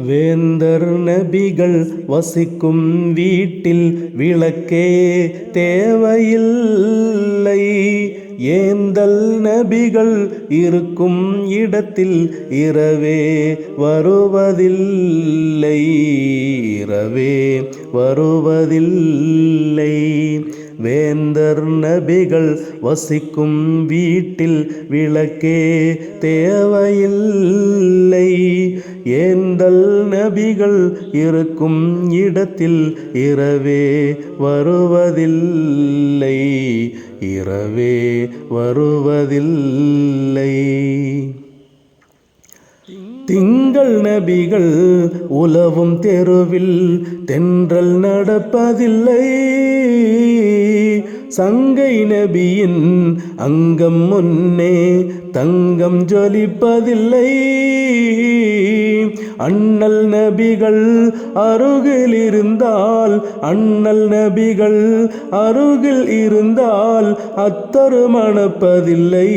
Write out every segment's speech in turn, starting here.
வேந்தர் நபிகள் வசிக்கும் வீட்டில் விளக்கே தேவையில்லை. ஏந்தல் நபிகள் இருக்கும் இடத்தில் இரவே வருவதில்லை. இரவே வருவதில்லை. வேந்தர் நபிகள் வசிக்கும் வீட்டில் விளக்கே தேவையில்லை. ஏந்தல் நபிகள் இருக்கும் இடத்தில் இரவே வருவதில்லை. இரவே வருவதில்லை. திங்கள் நபிகள் உலவும் தெருவில் தென்றல் நடப்பதில்லை. சங்கை நபியின் அங்கம் முன்னே தங்கம் ஜொலிப்பதில்லை. அண்ணல் நபிகள் அருகில் இருந்தால் அண்ணல் நபிகள் அருகில் இருந்தால் அத்தரு மணப்பதில்லை.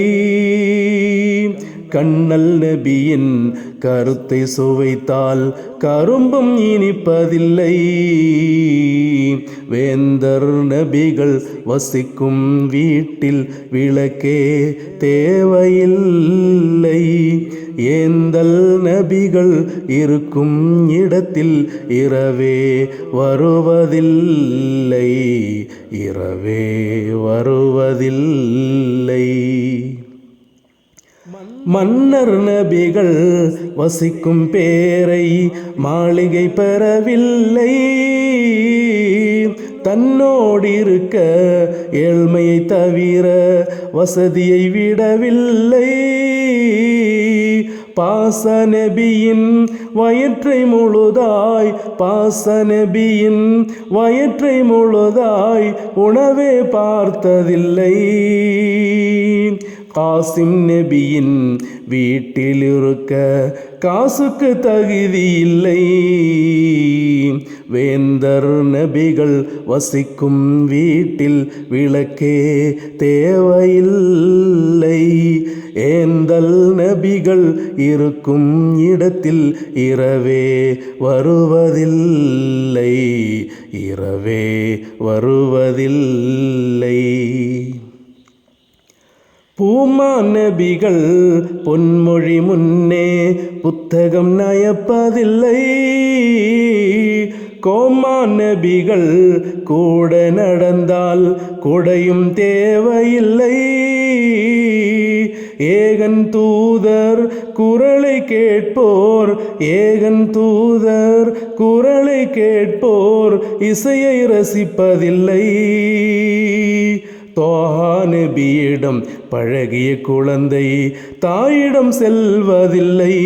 கண்ணல் நபியின் கருத்தை சுவைத்தால் கரும்பும் இனிப்பதில்லை. வேந்தர் நபிகள் வசிக்கும் வீட்டில் விளக்கே தேவையில்லை. ஏந்தல் நபிகள் இருக்கும் இடத்தில் இரவே வருவதில்லை. இரவே வருவதில்லை. மன்னர் நபிகள் வசிக்கும் பேரை மாளிகை பெறவில்லை. தன்னோடிருக்க ஏழ்மையை தவிர வசதியை விடவில்லை. பாச நபியின் வயிற்றை முழுதாய் பாச நபியின் வயிற்றை முழுதாய் உணவே பார்த்ததில்லை. காசிம் நபியின் வீட்டில் இருக்க காசுக்கு தகுதி இல்லை. வேந்தர் நபிகள் வசிக்கும் வீட்டில் விளக்கே தேவையில்லை. ஏந்தல் நபிகள் இருக்கும் இடத்தில் இரவே வருவதில்லை. இரவே வருவதில்லை. பூமான் நபிகள் பொன்மொழி முன்னே புத்தகம் நயப்பதில்லை. கோமான் நபிகள் கூட நடந்தால் கொடையும் தேவையில்லை. ஏகன் தூதர் குரலை கேட்போர் ஏகன் தூதர் குரலை கேட்போர் இசையை ரசிப்பதில்லை. தோஹா நபியிடம் பழகிய குழந்தை தாயிடம் செல்வதில்லை.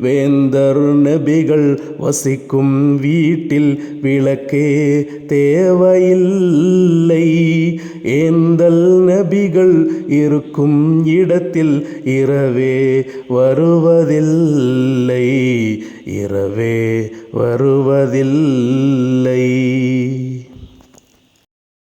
வேந்தர் நபிகள் வசிக்கும் வீட்டில் விளக்கே தேவையில்லை. ஏந்தல் நபிகள் இருக்கும் இடத்தில் இரவே வருவதில்லை. இரவே வருவதில்லை.